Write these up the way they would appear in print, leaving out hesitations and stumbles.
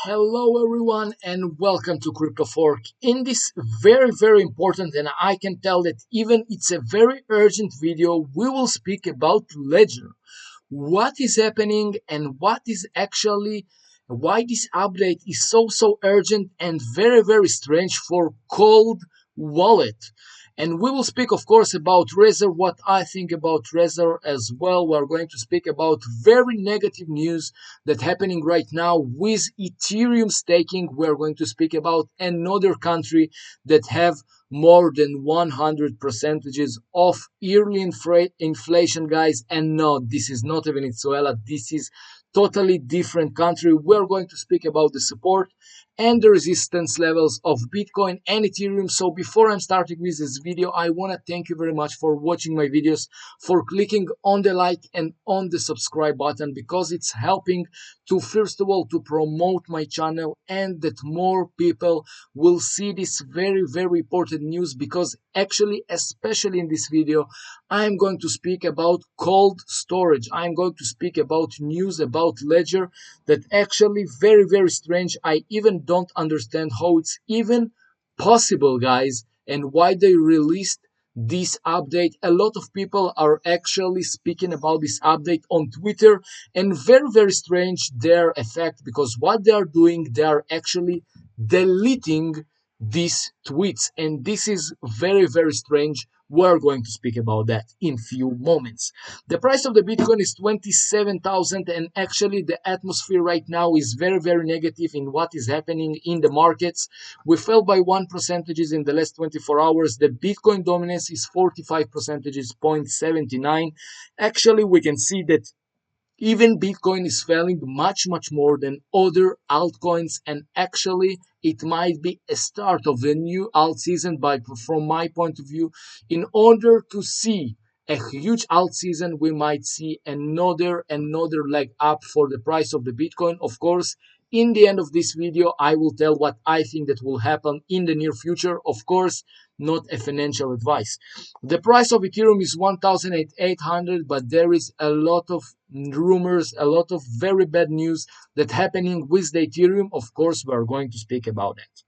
Hello everyone and welcome to Crypto Fork. In this very important, and I can tell that even it's a very urgent video, we will speak about Ledger. What is happening and what is actually why this update is so urgent and very strange for cold wallet. And we will speak, of course, about Razer, what I think about Razer as well. We're going to speak about very negative news that's happening right now with Ethereum staking. We're going to speak about another country that have more than 100 percentages of yearly inflation, guys. And no, this is not Venezuela. This is totally different country. We're going to speak about the support and the resistance levels of Bitcoin and Ethereum. So before I'm starting with this video, I want to thank you very much for watching my videos, for clicking on the like and on the subscribe button, because it's helping to, first of all, to promote my channel and that more people will see this very important news. Because actually, especially in this video, I'm going to speak about cold storage. I'm going to speak about news about Ledger that actually very strange. I even don't understand how it's even possible, guys, and why they released this update. A lot of people are actually speaking about this update on Twitter, and very strange their effect, because what they are doing, they are actually deleting these tweets, and this is very strange. We're going to speak about that in few moments. The price of the Bitcoin is 27,000, and actually the atmosphere right now is very negative in what is happening in the markets. We fell by 1% in the last 24 hours. The Bitcoin dominance is 45%, 0.79. Actually, we can see that even Bitcoin is falling much more than other altcoins, and actually it might be a start of a new alt season. But from my point of view, in order to see a huge alt season, we might see another leg up for the price of the Bitcoin. Of course, in the end of this video, I will tell what I think that will happen in the near future. Of course, not a financial advice. The price of Ethereum is 1,800, but there is a lot of rumors, a lot of very bad news that happening with the Ethereum. Of course, we are going to speak about that.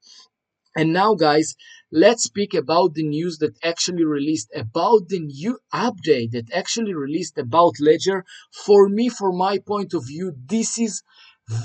And now, guys, let's speak about the news that actually released about the new update that actually released about Ledger. For me, from my point of view, this is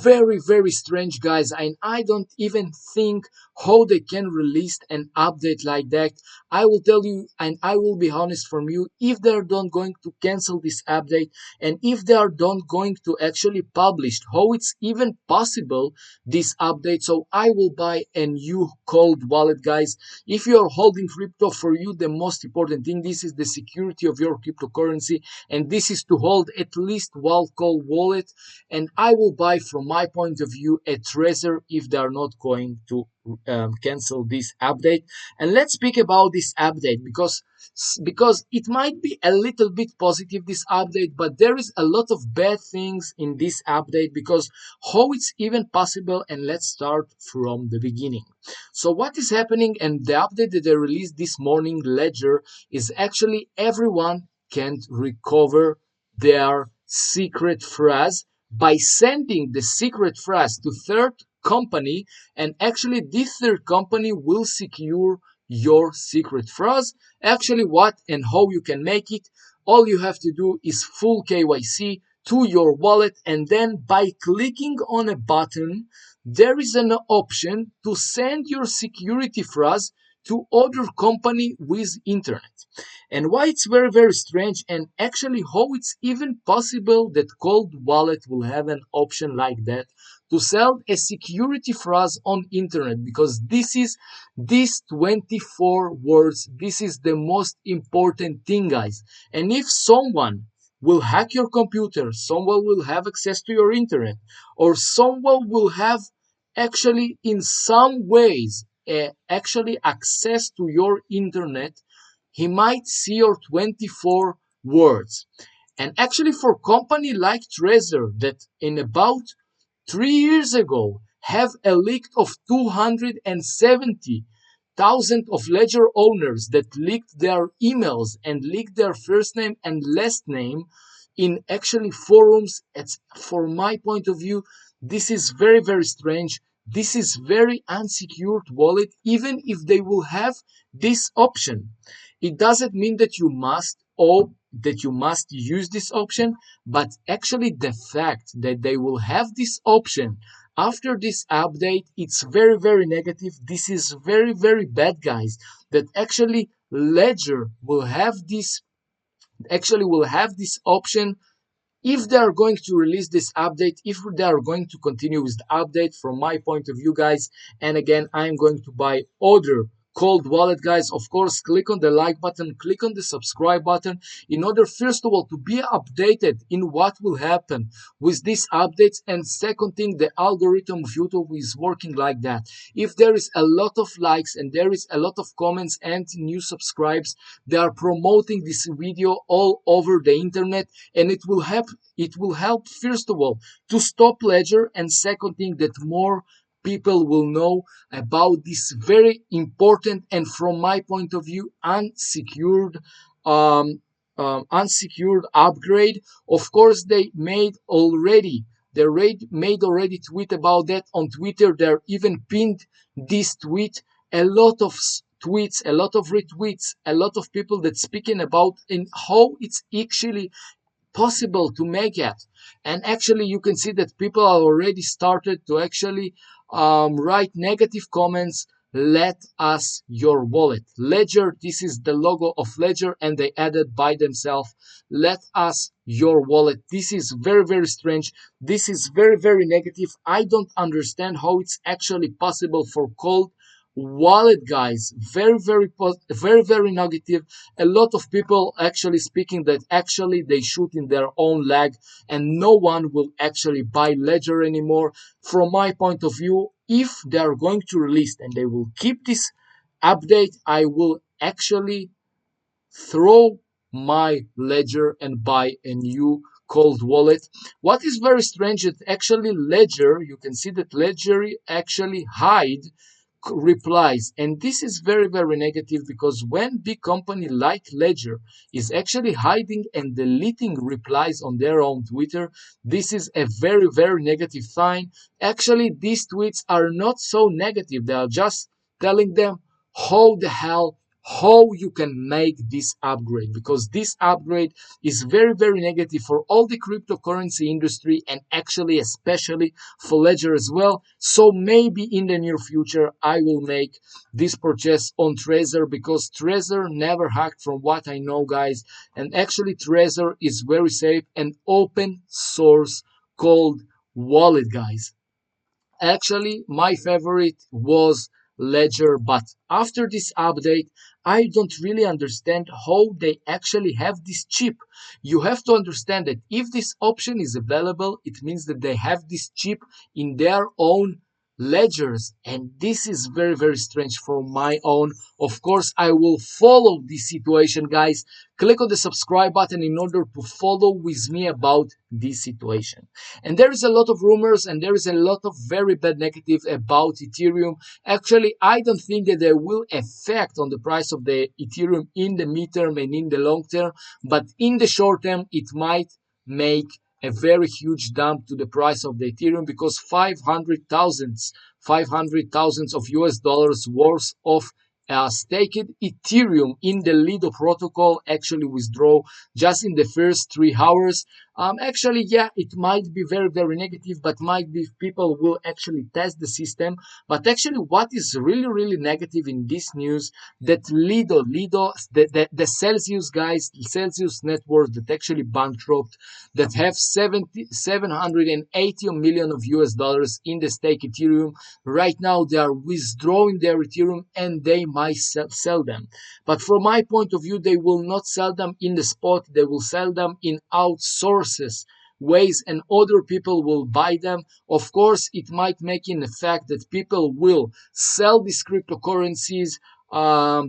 very strange, guys, and I don't even think how they can release an update like that. I will tell you, and I will be honest from you, if they're not going to cancel this update, and if they are not going to actually publish how it's even possible this update, so I will buy a new cold wallet, guys. If you are holding crypto, for you the most important thing, this is the security of your cryptocurrency, and this is to hold at least one cold wallet. And I will buy, from my point of view, a Razer if they are not going to cancel this update. And let's speak about this update, because it might be a little bit positive, this update, but there is a lot of bad things in this update, because how it's even possible. And let's start from the beginning. So what is happening, and the update that they released this morning, Ledger, is actually everyone can recover their secret phrase by sending the secret phrase to third company, and actually this third company will secure your secret phrase. Actually, what and how you can make it, all you have to do is full KYC to your wallet, and then by clicking on a button, there is an option to send your security phrase to other company with internet. And why it's very strange, and actually how it's even possible that cold wallet will have an option like that to sell a security phrase on internet, because these 24 words, this is the most important thing, guys. And if someone will hack your computer, someone will have access to your internet, or someone will have actually in some ways actually access to your internet, he might see your 24 words. And actually, for company like Trezor that in about 3 years ago have a leak of 270,000 of Ledger owners that leaked their emails and leaked their first name and last name in actually forums, it's, for my point of view, This is very, very strange. This is very unsecured wallet, even if they will have this option. It doesn't mean that you must or that you must use this option, but actually the fact that they will have this option after this update, it's very, very negative. This is very, very bad, guys, that Ledger will have this option if they are going to release this update, if they are going to continue with the update. From my point of view, guys, and again, I'm going to buy other cold wallet, guys. Of course, click on the like button, click on the subscribe button in order, first of all, to be updated in what will happen with these updates. And second thing, the algorithm of YouTube is working like that. If there is a lot of likes and there is a lot of comments and new subscribes, they are promoting this video all over the internet, and it will help, first of all, to stop Ledger, and second thing, that more people will know about this very important and, from my point of view, um, unsecured upgrade. Of course, they made already tweet about that on Twitter. They're even pinned this tweet. A lot of tweets, a lot of retweets, a lot of people that speaking about in how it's actually possible to make it. And actually, you can see that people are already started to actually write negative comments. Let us your wallet. Ledger, this is the logo of Ledger, and they added by themselves, let us your wallet. This is very, very strange. This is very, very negative. I don't understand how it's actually possible for cold wallet, guys. Very, very, very, very negative. A lot of people actually speaking that actually they shoot in their own leg, and no one will actually buy Ledger anymore. From my point of view, if they are going to release and they will keep this update, I will actually throw my Ledger and buy a new cold wallet. What is very strange is actually Ledger, you can see that Ledger actually hide replies, and this is very, very negative, because when big company like Ledger is actually hiding and deleting replies on their own Twitter, this is a very, very negative sign. Actually, these tweets are not so negative. They are just telling them how you can make this upgrade, because this upgrade is very, very negative for all the cryptocurrency industry, and actually especially for Ledger as well. So maybe in the near future I will make this purchase on Trezor, because Trezor never hacked from what I know, guys, and actually Trezor is very safe and open source cold wallet, guys. Actually, my favorite was Ledger, but after this update, I don't really understand how they actually have this chip. You have to understand that if this option is available, it means that they have this chip in their own ledgers, and this is very, very strange for my own. Of course, I will follow this situation, guys. Click on the subscribe button in order to follow with me about this situation. And there is a lot of rumors and there is a lot of very bad negative about Ethereum. Actually, I don't think that they will affect on the price of the Ethereum in the midterm and in the long term, but in the short term, it might make a very huge dump to the price of the Ethereum, because 500,000 of US dollars worth of staked Ethereum in the Lido protocol actually withdraw just in the first 3 hours. Actually, yeah, it might be very, very negative, but might be people will actually test the system. But actually, what is really, really negative in this news, that Lido, the Celsius guys, Celsius network that actually bankrupt, that have 780 million of US dollars in the stake Ethereum. Right now, they are withdrawing their Ethereum and they might sell them. But from my point of view, they will not sell them in the spot. They will sell them in outsources ways, and other people will buy them. Of course, it might make in the fact that people will sell these cryptocurrencies,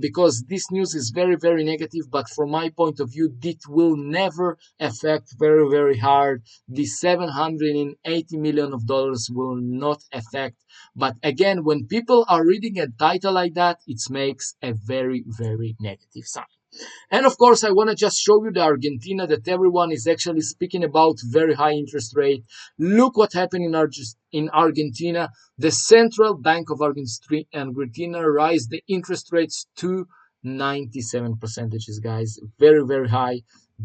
because this news is very, very negative. But from my point of view, it will never affect very, very hard. The 780 million of dollars will not affect. But again, when people are reading a title like that, it makes a very, very negative sign. And of course, I want to just show you the Argentina that everyone is actually speaking about, very high interest rate. Look what happened in Argentina. The Central Bank of Argentina raised the interest rates to 97 percentages, guys. Very, very high.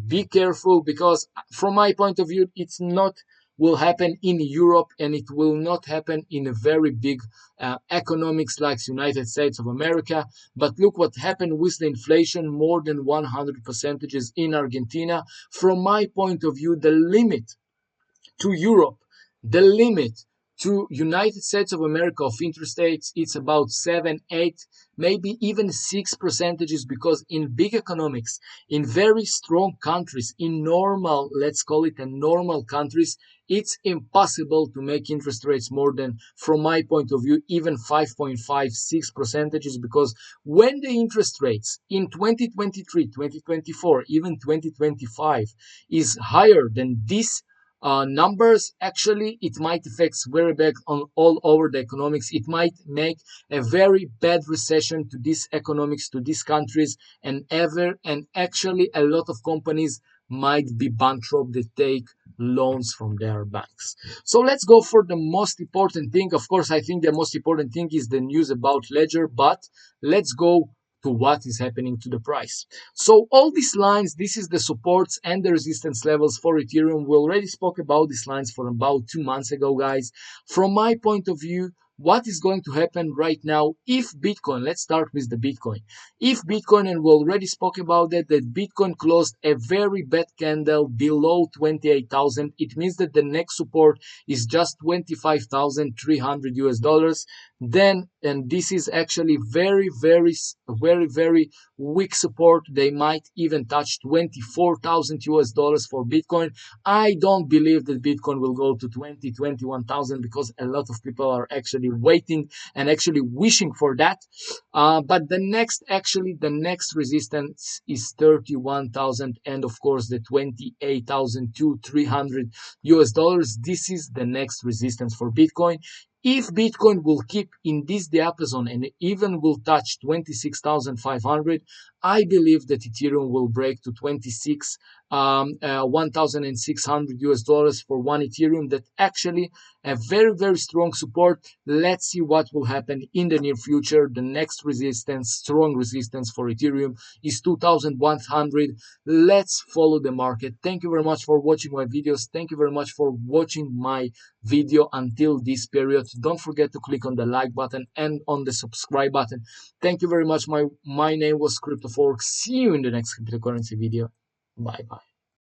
Be careful, because from my point of view, it's not will happen in Europe, and it will not happen in a very big economics like United States of America. But look what happened with the inflation, more than 100 percentages in Argentina. From my point of view, the limit to Europe, the limit to United States of America of interest rates, it's about 7, 8, maybe even 6 percentages, because in big economics, in very strong countries, in normal, let's call it a normal countries, it's impossible to make interest rates more than, from my point of view, even 5.5, 6 percentages, because when the interest rates in 2023, 2024, even 2025 is higher than this numbers, actually it might affect very bad on all over the economics. It might make a very bad recession to this economics, to these countries, and actually a lot of companies might be bankrupt. They take loans from their banks. So let's go for the most important thing. Of course, I think the most important thing is the news about Ledger, but let's go to what is happening to the price. So all these lines, this is the supports and the resistance levels for Ethereum. We already spoke about these lines for about 2 months ago, guys. From my point of view, what is going to happen right now if Bitcoin, let's start with the Bitcoin. If Bitcoin, and we already spoke about that Bitcoin closed a very bad candle below 28,000, it means that the next support is just 25,300 US dollars. Then, and this is actually very, very weak support. They might even touch 24,000 US dollars for Bitcoin. I don't believe that Bitcoin will go to 20, 21,000, because a lot of people are actually waiting and actually wishing for that. But the next resistance is 31,000, and of course the 28,300 US dollars. This is the next resistance for Bitcoin. If Bitcoin will keep in this diapason and even will touch 26,500, I believe that Ethereum will break to 1,600 US dollars for one Ethereum. That actually a very, very strong support. Let's see what will happen in the near future. The next resistance, strong resistance for Ethereum is 2,100. Let's follow the market. Thank you very much for watching my videos. Thank you very much for watching my video until this period. Don't forget to click on the like button and on the subscribe button. Thank you very much. My name was CryptoFork. See you in the next cryptocurrency video. Bye bye.